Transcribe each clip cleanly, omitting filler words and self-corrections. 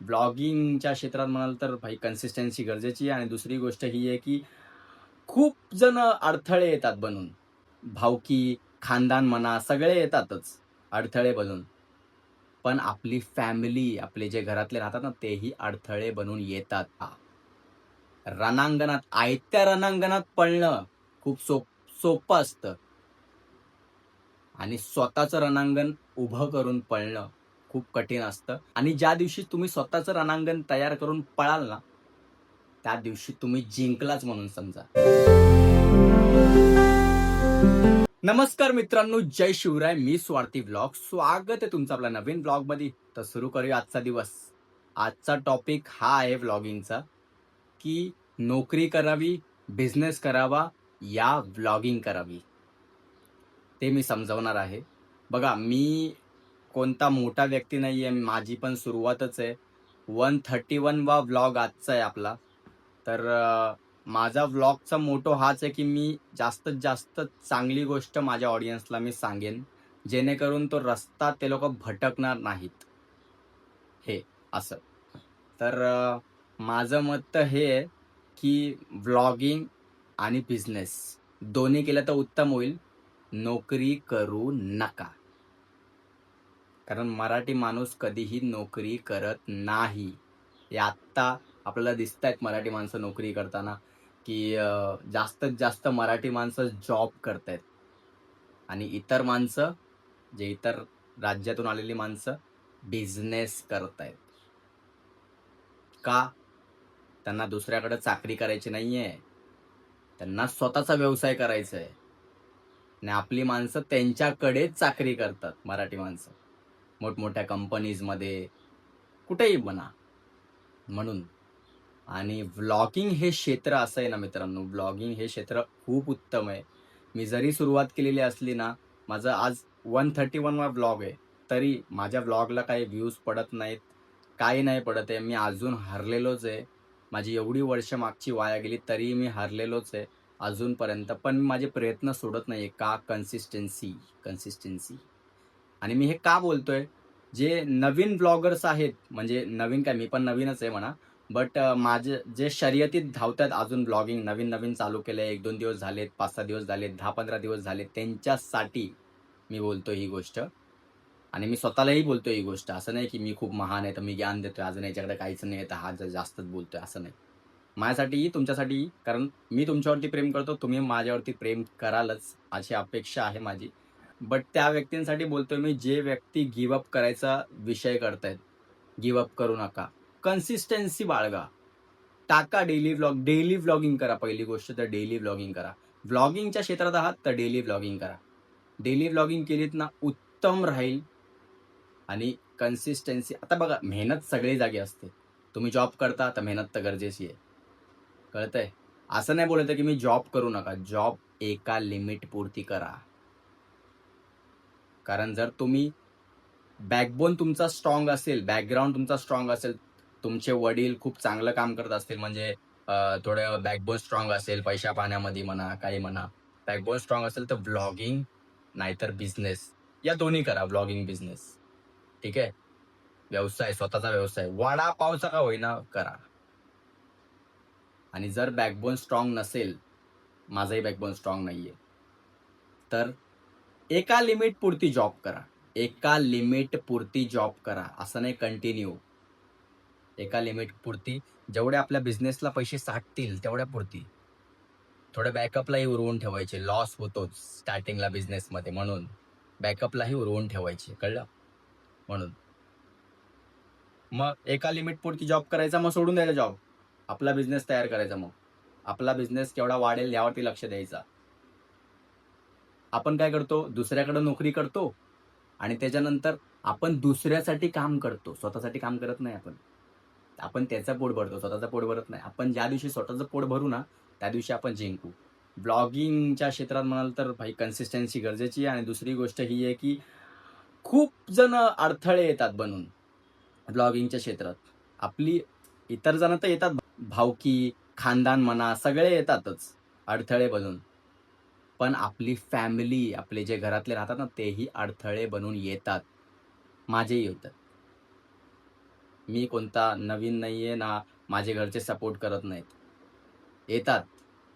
ब्लॉगिंगच्या क्षेत्रात म्हणाल तर भाई कन्सिस्टन्सी गरजेची आहे आणि दुसरी गोष्ट ही आहे की खूप जण अडथळे येतात बनून. भावकी, खानदान म्हणा सगळे येतातच अडथळे बनून. पण आपली फॅमिली, आपले जे घरातले राहतात ना, तेही अडथळे बनून येतात. रणांगणात, आयत्या रणांगणात पळणं खूप सोपं असतं आणि स्वतःचं रणांगण उभं करून पळणं खूप कठीण असतं आणि ज्या दिवशी तुम्ही स्वतःचं रणांगण तयार करून पळाल ना, त्या दिवशी तुम्ही जिंकलाच म्हणून समजा. नमस्कार मित्रांनो, जय शिवराय. मी स्वार्थी व्लॉग. स्वागत आहे तुमचं आपल्या नवीन व्लॉगमध्ये. तर सुरू करूया आजचा दिवस. आजचा टॉपिक हा आहे व्लॉगिंगचा, की नोकरी करावी, बिझनेस करावा या व्लॉगिंग करावी. ते मी समजावणार आहे. बघा, मी कोणता मोठा व्यक्ती नाहीये. माझी पण सुरुवातच आहे. 131 वा व्लॉग आजचा आहे आपला. तर माझा व्लॉगचा मोटो हाच आहे, की मी जास्तीत जास्त चांगली गोष्ट माझ्या ऑडियन्सला मी सांगेन, जेणेकरून तो रस्ता ते लोकं भटकणार नाहीत. हे असं. तर माझं मत तर हे आहे, की व्लॉगिंग आणि बिझनेस दोन्ही केलं तर उत्तम होईल. नोकरी करू नका. कारण मराठी माणूस कधीही नोकरी करत नाही. हे आत्ता आपल्याला दिसतायत मराठी माणसं नोकरी करताना, की जास्तीत जास्त मराठी माणसं जॉब करतायत आणि इतर माणसं, जे इतर राज्यातून आलेली माणसं बिझनेस करतायत. का? त्यांना दुसऱ्याकडे चाकरी करायची नाहीये. त्यांना स्वतःचा व्यवसाय करायचा आहे. आणि आपली माणसं त्यांच्याकडेच चाकरी करतात, मराठी माणसं. मोठमोठ्या कंपनीजमध्ये, कुठेही म्हणा. म्हणून आणि व्लॉगिंग हे क्षेत्र असं आहे ना मित्रांनो, व्लॉगिंग हे क्षेत्र खूप उत्तम आहे. मी जरी सुरुवात केलेली असली ना, माझं आज 131 वा व्लॉग आहे. तरी माझ्या व्लॉगला काही व्ह्यूज पडत नाहीत, काही नाही पडत आहे. मी अजून हरलेलोच आहे. माझी एवढी वर्ष मागची वाया गेली तरीही मी हरलेलोच आहे अजूनपर्यंत. पण मी माझे प्रयत्न सोडत नाहीये. का? कन्सिस्टन्सी. आणि मी हे का बोलतोय? जे नवीन ब्लॉगर्स आहेत, म्हणजे नवीन काय, मी पण नवीनच आहे म्हणा. बट माझे जे शर्यतीत धावतात अजून ब्लॉगिंग नवीन-नवीन चालू केलंय, 1-2 दिवस झालेत, 5-6 दिवस झालेत, 10-15 दिवस झालेत, त्यांच्यासाठी मी बोलतोय ही गोष्ट. आणि मी स्वतःलाही बोलतोय ही गोष्ट. असं नाही की मी खूप महान आहे, तर मी ज्ञान देतोय, अजून याच्याकडे काहीच नाही, तर हा जास्तच बोलतोय, असं नाही. माझ्यासाठीही, तुमच्यासाठीही. कारण मी तुमच्यावरती प्रेम करतो, तुम्ही माझ्यावरती प्रेम करालच, अशी अपेक्षा आहे माझी. बट त्या व्यक्तींसाठी बोलतोय मी, जे व्यक्ती गिव्ह करायचा विषय करतायत. गिव्ह करू नका. कन्सिस्टन्सी बाळगा. टाका डेली व्लॉग. डेली व्लॉगिंग करा. पहिली गोष्ट तर डेली व्लॉगिंग करा. व्लॉगिंगच्या क्षेत्रात आहात तर डेली व्लॉगिंग करा. डेली व्लॉगिंग केलीत ना, उत्तम राहील. आणि कन्सिस्टन्सी, आता बघा, मेहनत सगळी जागी असते. तुम्ही जॉब करता तर मेहनत तर गरजेची आहे. कळतंय? असं नाही बोलत आहे की मी जॉब करू नका. जॉब एका लिमिट पुरती करा. कारण जर तुम्ही बॅकबोन तुमचा स्ट्राँग असेल, बॅकग्राऊंड तुमचा स्ट्राँग असेल, तुमचे वडील खूप चांगलं काम करत असतील, म्हणजे थोडं बॅकबोन स्ट्राँग असेल, पैशा-पाण्यामध्ये म्हणा, काही म्हणा. बॅकबोन स्ट्राँग असेल तर व्लॉगिंग नाहीतर बिझनेस, या दोन्ही करा. Vlogging, business. ठीक आहे? व्यवसाय, स्वतःचा व्यवसाय. वडापावचा का होईना करा. आणि जर बॅकबोन स्ट्राँग नसेल, माझाही बॅकबोन स्ट्राँग नाहीये, तर एका लिमिट पुरती जॉब करा. एका लिमिट पुरती जॉब करा. असं नाही कंटिन्यू. एका लिमिट पुरती, जेवढे आपल्या बिझनेसला पैसे साठतील तेवढ्या पुरती. थोडे बॅकअपलाही उरवून ठेवायचे. लॉस होतोच स्टार्टिंगला बिझनेसमध्ये, म्हणून बॅकअपलाही उरवून ठेवायचे. कळलं? म्हणून. मग एका लिमिट पुरती जॉब करायचा, मग सोडून द्यायचा जॉब. आपला बिझनेस तयार करायचा मग. आपला बिझनेस केवढा वाढेल यावरती लक्ष द्यायचा. आपण काय करतो? दुसऱ्याकडे नोकरी करतो आणि त्याच्यानंतर आपण दुसऱ्यासाठी काम करतो. स्वतःसाठी काम करत नाही आपण. आपण त्याचं पोट भरतो, स्वतःचं पोट भरत नाही. आपण ज्या दिवशी स्वतःचं पोट भरू ना, त्या दिवशी आपण जिंकू. ब्लॉगिंगच्या क्षेत्रात म्हणाल तर भाई कन्सिस्टन्सी गरजेची आहे आणि दुसरी गोष्ट ही आहे, की खूप जण अडथळे येतात बनून ब्लॉगिंगच्या क्षेत्रात. आपली इतर जण तर येतात, भावकी, खानदान म्हणा सगळे येतातच अडथळे बनून. पण आपली फॅमिली, आपले जे घरातले राहतात ना, तेही अडथळे बनून येतात. माझेही होतात. मी कोणता नवीन नाहीये ना, माझे घरचे सपोर्ट करत नाहीत. येतात.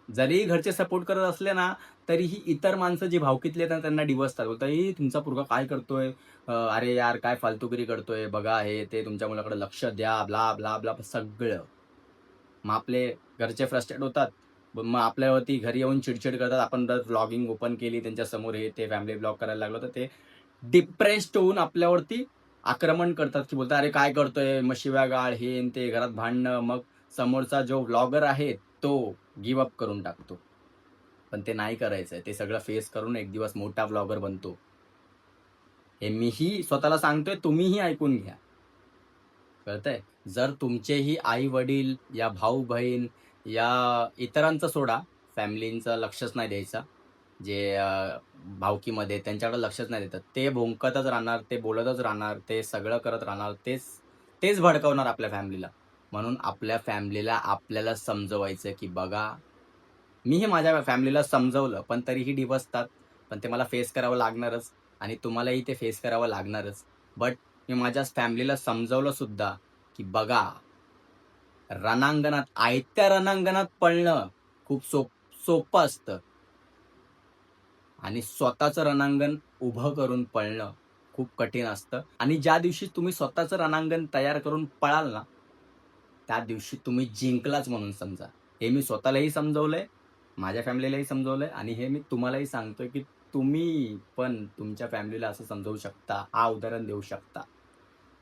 जरी घरचे सपोर्ट करत असले ना, तरीही इतर माणसं जी भावकीतली आहेत ना, त्यांना डिवचतात. बोलतात, "ए, तुमचा पोरगा काय करतोय? अरे यार, काय फालतूगिरी करतोय? बघा हे ते तुमच्या मुलाकडे लक्ष द्या." ब्ला, ब्ला, ब्ला सगळं. मग आपले घरचे फ्रस्ट्रेट होतात. मग आपल्यावरती घरी येऊन चिड करतात. आपण जर व्लॉगिंग ओपन केली त्यांच्यासमोर हे ते फॅमिली व्लॉग करायला लागलो, तर ते डिप्रेस्ड होऊन आपल्यावरती आक्रमण करतात, की बोलतात, "अरे काय करतोय?" मग शिव्यागाळ, हे अन् ते, घरात भांडणं. मग समोरचा जो व्लॉगर आहे, तो गिव्ह अप करून टाकतो. पण ते नाही करायचंय. ते सगळं फेस करून एक दिवस मोठा व्लॉगर बनतो. हे मीही स्वतःला सांगतोय, तुम्हीही ऐकून घ्या. कळतंय? जर तुमचेही आई-वडील, या भाऊ-बहीण, या इतरांचं सोडा, फॅमिलीचं लक्षच नाही द्यायचा. जे भावकीमध्ये त्यांच्याकडे लक्षच नाही देतात. ते भुंकतच राहणार, ते बोलतच राहणार, ते सगळं करत राहणार. तेच तेच भडकवणार आपल्या फॅमिलीला. म्हणून आपल्या फॅमिलीला आपल्याला समजवायचं, की बघा, मी हे माझ्या फॅमिलीला समजवलं, पण तरीही डिवचतात. पण ते मला फेस करावं लागणारच आणि तुम्हालाही ते फेस करावं लागणारच. बट मी माझ्या फॅमिलीला समजावलं सुद्धा, की बघा, रणांगणात, आयत्या रणांगणात पळणं खूप सोपं असतं आणि स्वतःचं रणांगण उभं करून पळणं खूप कठीण असतं आणि ज्या दिवशी तुम्ही स्वतःचं रणांगण तयार करून पळाल ना, त्या दिवशी तुम्ही जिंकलाच म्हणून समजा. हे मी स्वतःलाही समजवलंय, माझ्या फॅमिलीलाही समजवलंय आणि हे मी तुम्हालाही सांगतोय, की तुम्ही पण तुमच्या फॅमिलीला असं समजावू शकता, हा उदाहरण देऊ शकता.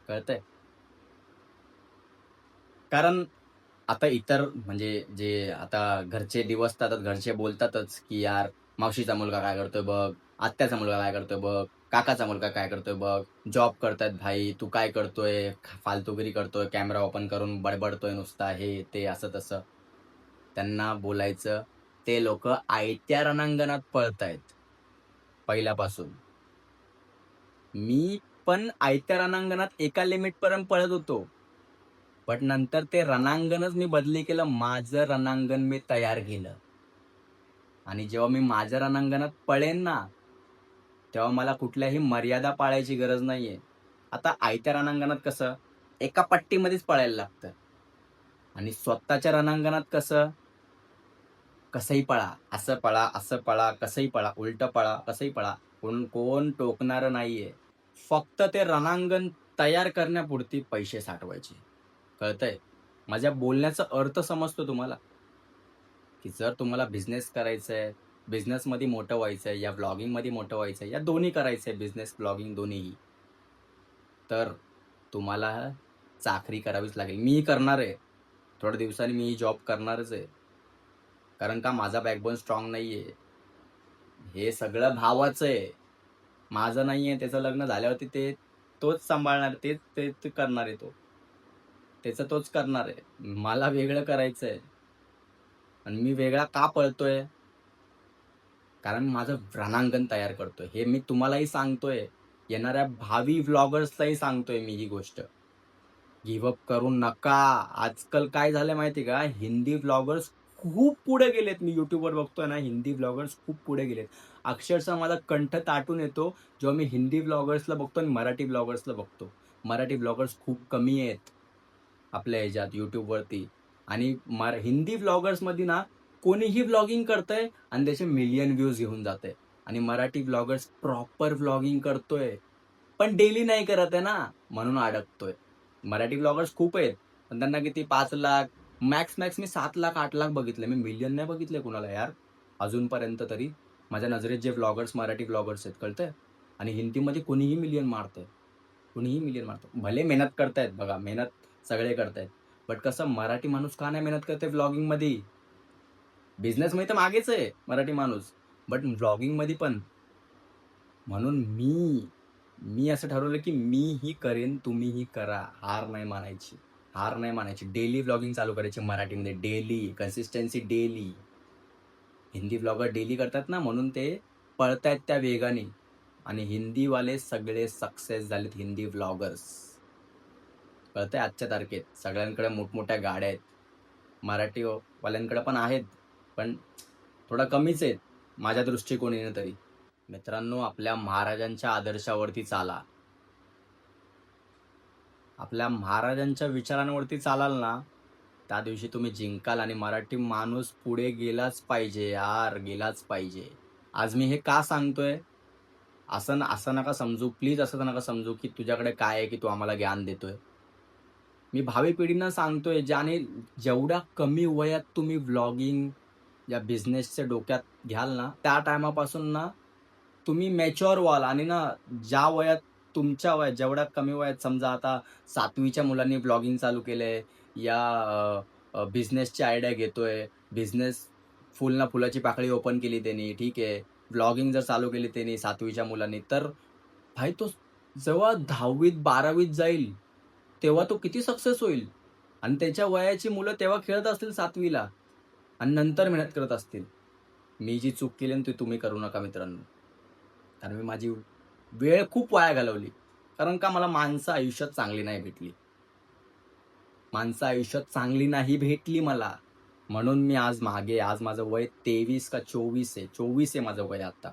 कळतंय? कारण आता इतर म्हणजे जे आता घरचे डिवचतातच, घरचे बोलतातच, की "यार, मावशीचा मुलगा काय करतोय बघ, आत्याचा मुलगा काय करतोय बघ, काकाचा मुलगा काय करतोय बघ, जॉब करतायत भाई, तू काय करतोय? फालतूगिरी करतोय, कॅमेरा ओपन करून बडबडतोय नुसता, हे ते असं-तसं." त्यांना बोलायचं, "ते लोकं आयत्या रणांगणात पळतायत पहिल्यापासून. मी पण आयत्या रणांगणात एका लिमिटपर्यंत पळत होतो. बट नंतर ते रणांगणच मी बदली केलं. माझं रणांगण मी तयार केलं आणि जेव्हा मी माझ्या रणांगणात पळेन ना, तेव्हा मला कुठल्याही मर्यादा पाळायची गरज नाहीये. आता आयत्या रणांगणात कसं, एका पट्टीमध्येच पळायला लागतं आणि स्वतःच्या रणांगणात कसं, कसंही पळा, असं पळा, असं पळा, कसंही पळा, उलटं पळा, कसंही पळा. कोण कोण टोकणारं नाहीये. फक्त ते रणांगण तयार करण्यापुरती पैसे साठवायचे. कळतंय? माझ्या बोलण्याचा अर्थ समजतो तुम्हाला? की जर तुम्हाला बिझनेस करायचंय, बिझनेसमध्ये मोठं व्हायचंय या व्लॉगिंगमध्ये मोठं व्हायचंय, या दोन्ही करायचंय बिझनेस, व्लॉगिंग दोन्हीही. तर तुम्हाला चाकरी करावीच लागेल. मीही करणार आहे. थोड्या दिवसांनी मीही जॉब करणारच आहे. कारण का माझा बॅकबोन स्ट्राँग नाहीये. हे सगळं भावाचं आहे. माझं नाहीये. त्याचं लग्न झाल्यावरती तोच सांभाळणार, तेच ते ते करणार आहे तो. त्याचं तोच करणार आहे. मला वेगळं करायचंय आणि मी वेगळा का पळतोय? कारण माझं रणांगण तयार करतोय. हे मी तुम्हालाही सांगतोय. येणाऱ्या भावी व्लॉगर्सलाही सांगतोय मी ही गोष्ट. गिव्ह अप करू नका. आजकाल काय झालंय माहिती आहे का? हिंदी व्लॉगर्स खूप पुढे गेलेत. मी YouTubeवर बघतोय ना, हिंदी व्लॉगर्स खूप पुढे गेलेत. अक्षरशः माझा कंठ ताटून येतो, जेव्हा मी हिंदी व्लॉगर्सला बघतो आणि मराठी व्लॉगर्सला बघतो. मराठी व्लॉगर्स खूप कमी आहेत आपल्या ह्याच्यात YouTubeवरती आणि हिंदी व्लॉगर्समध्ये ना, कोणीही व्लॉगिंग करतंय आणि त्याचे मिलियन व्ह्यूज घेऊन जातंय आणि मराठी व्लॉगर्स प्रॉपर व्लॉगिंग करतोय, पण डेली नाही करत आहे ना, म्हणून अडकतोय. मराठी व्लॉगर्स खूप आहेत. पण त्यांना किती 5,00,000 मॅक्स मी 7,00,000 8,00,000 बघितले. मी मिलियन नाही बघितले कुणाला यार, अजूनपर्यंत तरी. माझ्या नजरेत जे व्लॉगर्स, मराठी व्लॉगर्स आहेत कळतंय? आणि हिंदीमध्ये कोणीही मिलियन मारतंय. कुणीही मिलियन मारतं. भले मेहनत करतायत बघा, मेहनत सगळे करतायत. बट कसं मराठी माणूस का नाही मेहनत करतंय व्लॉगिंगमध्ये? बिझनेसमध्ये तर मागेच आहे मराठी माणूस. बट व्लॉगिंगमध्ये पण. म्हणून मी असं ठरवलं, की मीही करेन, तुम्हीही करा. हार नाही मानायची. हार नाही मानायची. डेली व्लॉगिंग चालू करायची मराठीमध्ये. Daily, consistency daily. Hindi vlogger daily करतात ना, म्हणून ते पळतायत त्या वेगाने आणि हिंदीवाले सगळे सक्सेस झालेत हिंदी व्लॉगर्स. कळतंय आजच्या तारखेत. सगळ्यांकडे मोठमोठ्या गाड्या आहेत. मराठी वाल्यांकडे पण आहेत, पण थोडा कमीच आहेत, माझ्या दृष्टिकोनाने तरी. मित्रांनो, आपल्या महाराजांच्या आदर्शावरती चाला. आपल्या महाराजांच्या विचारांवरती चालाल ना, त्या दिवशी तुम्ही जिंकाल आणि मराठी माणूस पुढे गेलाच पाहिजे यार, गेलाच पाहिजे. आज मी हे का सांगतोय? असं नका समजू, प्लीज असं नका समजू, की तुझ्याकडे काय आहे, की तू आम्हाला ज्ञान देतोय. मी भावी पिढींना सांगतोय, ज्याने जेवढ्या कमी वयात तुम्ही व्लॉगिंग या बिझनेसच्या डोक्यात घ्याल ना, त्या टायमापासून ना तुम्ही मॅच्युअर व्हाल आणि ना ज्या वयात तुमच्या वयात जेवढ्या कमी वयात समजा आता 7वीच्या मुलांनी ब्लॉगिंग चालू केलंय या बिझनेसची आयडिया घेतोय. बिझनेस फुल ना फुलाची पाकळी ओपन केली त्यांनी, ठीक आहे. ब्लॉगिंग जर चालू केली त्यांनी 7वीच्या मुलांनी, तर भाई तो जेव्हा 10वीत 12वीत जाईल, तेव्हा तो किती सक्सेस होईल आणि त्याच्या वयाची मुलं तेव्हा खेळत असतील 7वीला आणि नंतर मेहनत करत असतील. मी जी चूक केली ना, ती तुम्ही करू नका मित्रांनो. कारण मी माझी वेळ खूप वाया घालवली. कारण का मला माणसं आयुष्यात चांगली नाही भेटली. माणसं आयुष्यात चांगली नाही भेटली मला. म्हणून मी आज मागे आज माझं वय 23 का 24 आहे. 24 आहे माझं वय आता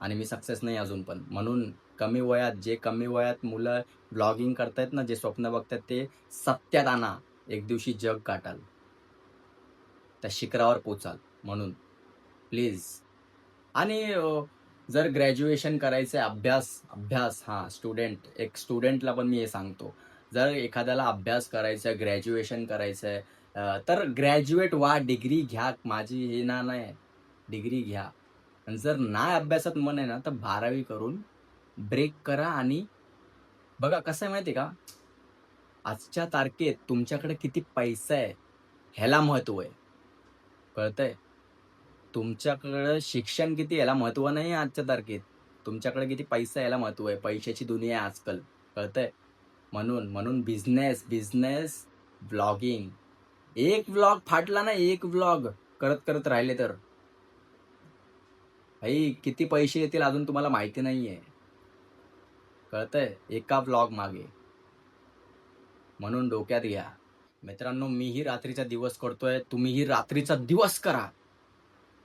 आणि मी सक्सेस नाही अजून पण. म्हणून कमी वयात मुलं ब्लॉगिंग करतायत ना, जे स्वप्न बघतायत ते सत्यात आणा. एक दिवशी जग गाठाल. त्या शिखरावर पोचाल म्हणून प्लीज. आणि जर ग्रॅज्युएशन करायचंय अभ्यास एक स्टुडंटला पण मी हे सांगतो. जर एखाद्याला अभ्यास करायचा आहे, ग्रॅज्युएशन करायचंय तर ग्रॅज्युएट व्हा, डिग्री घ्या. माझी हे ना नाही, डिग्री घ्या. आणि जर नाही अभ्यासात मन आहे ना, तर 12वी करून ब्रेक करा आणि बघा कसं आहे माहिती आहे का? आजच्या तारखेत तुमच्याकडे किती पैसा आहे, ह्याला महत्त्व आहे. कळतंय? तुमच्याकडे शिक्षण किती याला महत्त्व नाही आजच्या तारखेत. तुमच्याकडे किती पैसा याला महत्त्व आहे. पैशाची दुनिया आहे आजकाल. कळतंय? म्हणून बिझनेस, व्लॉगिंग. एक व्लॉग फाटला ना, एक व्लॉग करत राहिले तर भाई किती पैसे येतील अजून तुम्हाला माहिती नाहीये. कळतंय? एका व्लॉग मागे. म्हणून डोक्यात घ्या. मित्रांनो, मीही रात्रीचा दिवस करतोय. तुम्हीही रात्रीचा दिवस करा.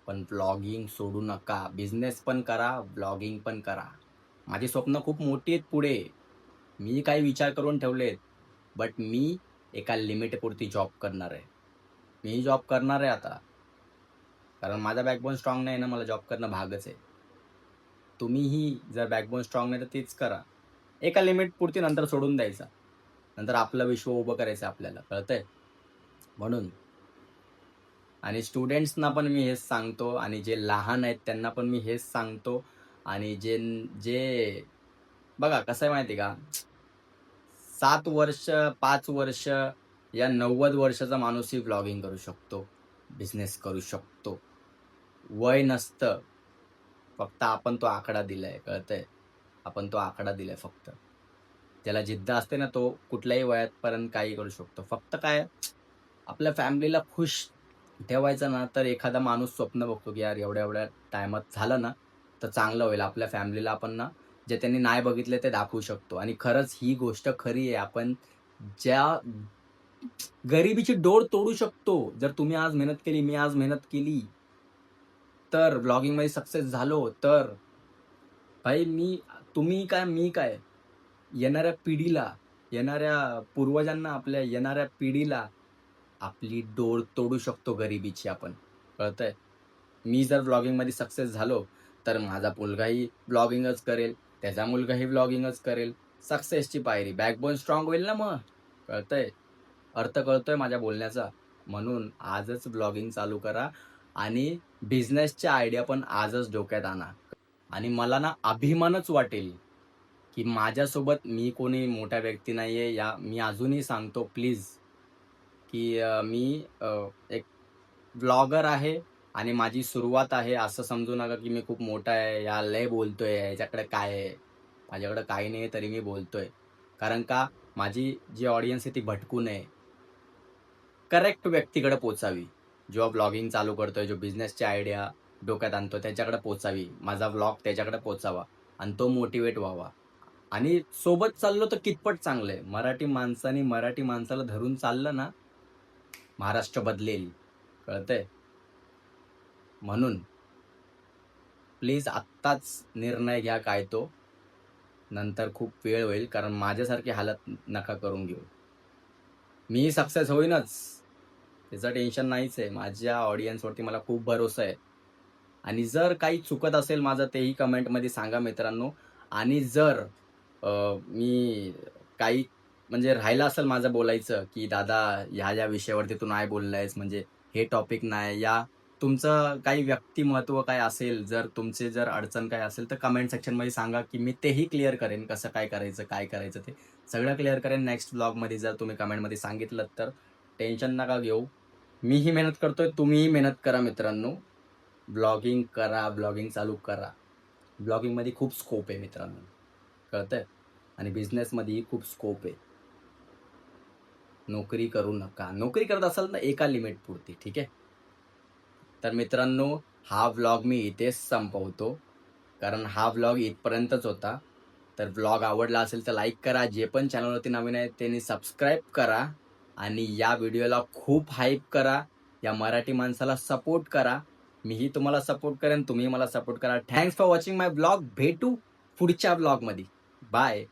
पण व्लॉगिंग सोडू नका. बिझनेस पण करा, व्लॉगिंग पण करा. माझी स्वप्न खूप मोठी आहेत पुढे. मी काही विचार करून ठेवलेत. बट मी एका लिमिटपुरती जॉब करणार आहे. मी जॉब करणार आहे आता. कारण माझा बॅकबोन स्ट्राँग नाही ना, मला जॉब करणं भागच आहे. तुम्हीही जर बॅकबोन स्ट्राँग नाही तर तेच करा. एका लिमिटपुरती नंतर सोडून द्यायचा. नंतर आपलं विश्व उभं करायचं आपल्याला. कळतंय? म्हणून आणि स्टुडंट्सना पण मी हेच सांगतो आणि जे लहान आहेत त्यांना पण मी हेच सांगतो आणि जे जे बघा कसं आहे माहिती आहे का? 7 वर्ष, 5 वर्ष या 90 वर्षाचा माणूसही व्लॉगिंग करू शकतो, बिझनेस करू शकतो. वय नसतं. फक्त आपण तो आकडा दिलाय, कळतंय? आपण तो आकडा दिलाय फक्त. ज्याला जिद्द असते ना, तो कुठल्याही वयापर्यंत काही करू शकतो. फक्त काय आपल्या फॅमिलीला खुश ठेवायचं ना, तर एखादा माणूस स्वप्न बघतो, की यार एवढ्या-एवढ्या टाईमात झालं ना, तर चांगलं होईल. आपल्या फॅमिलीला आपण ना, जे त्यांनी नाही बघितलं ते दाखवू शकतो. आणि खरंच ही गोष्ट खरी आहे. आपण ज्या गरिबीची डोळ तोडू शकतो. जर तुम्ही आज मेहनत केली, मी आज मेहनत केली, तर व्लॉगिंगमध्ये सक्सेस झालो, तर भाई तुम्ही काय, मी काय, येणाऱ्या पिढीला, येणाऱ्या पूर्वजांना, आपल्या येणाऱ्या पिढीला आपली डोळ तोडू शकतो गरिबीची आपण. कळतंय? मी जर व्लॉगिंगमध्ये सक्सेस झालो, तर माझा मुलगाही व्लॉगिंगच करेल, त्याचा मुलगाही व्लॉगिंगच करेल. सक्सेसची पायरी. बॅकबोन स्ट्राँग होईल ना मग. कळतंय? अर्थ कळतोय माझ्या बोलण्याचा? म्हणून आजच व्लॉगिंग चालू करा आणि बिझनेसच्या आयडिया पण आजच डोक्यात आणा. आणि मला ना अभिमानच वाटेल, की माझ्यासोबत मी कोणी मोठा व्यक्ती नाहीये. मी अजूनही सांगतो प्लीज, की मी एक व्लॉगर आहे आणि माझी सुरुवात आहे. असं समजू नका, की मी खूप मोठा आहे, या लय बोलतोय, ह्याच्याकडे काय आहे? माझ्याकडे काही नाही तरी मी बोलतोय. कारण का माझी जी ऑडियन्स आहे ती भटकू नये. करेक्ट व्यक्तीकडे पोहोचावी. जो व्लॉगिंग चालू करतोय, जो बिझनेसची आयडिया डोक्यात आणतोय त्याच्याकडे पोहोचावी. माझा व्लॉग त्याच्याकडे पोहोचावा आणि तो मोटिव्हेट व्हावा. आणि सोबत चाललो तर कितपत चांगलं आहे. मराठी माणसाला धरून चाललं ना, महाराष्ट्र बदलेल. कळतंय? म्हणून प्लीज आत्ताच निर्णय घ्या काय तो. नंतर खूप वेळ होईल, कारण माझ्यासारखी हालत नका करून घेऊ. मी सक्सेस होईनच. त्याचं टेन्शन नाहीच आहे. माझ्या ऑडियन्सवरती मला खूप भरोसा आहे. आणि जर काही चुकत असेल माझं तेही कमेंटमध्ये सांगा मित्रांनो. आणि जर मी काही म्हणजे राहिलं असेल माझं बोलायचं, की दादा ह्या-ह्या विषयावरती तू नाही बोललायस, म्हणजे हे टॉपिक नाही, या तुमचं काही व्यक्तिमत्व काय असेल, जर तुमचे जर अडचण काय असेल, तर कमेंट सेक्शनमध्ये सांगा, की मी तेही क्लिअर करेन. कसं काय करायचं, काय करायचं ते सगळं क्लिअर करेन नेक्स्ट ब्लॉगमध्ये. जर तुम्ही कमेंटमध्ये सांगितलंत तर टेन्शन नका घेऊ. मीही मेहनत करतोय, तुम्हीही मेहनत करा मित्रांनो. ब्लॉगिंग करा, ब्लॉगिंग चालू करा. ब्लॉगिंगमध्ये खूप स्कोप आहे मित्रांनो, कळतंय? आणि बिझनेसमध्येही खूप स्कोप आहे. नोकरी करू नका. नोकरी करत असाल तर एका लिमिटपुरती, ठीक आहे? तर मित्रांनो, हा व्लॉग मी इथेच संपवतो. कारण हा व्लॉग इथपर्यंतच होता. तर व्लॉग आवडला असेल तर लाईक करा. जे पण चॅनलवरती नवीन आहेत त्यांनी सबस्क्राईब करा आणि या व्हिडिओला खूप हाईप करा. या मराठी माणसाला सपोर्ट करा. मीही तुम्हाला सपोर्ट करेन, तुम्ही मला सपोर्ट करा. Thanks for watching my vlog. भेटू पुढच्या व्लॉगमध्ये. बाय.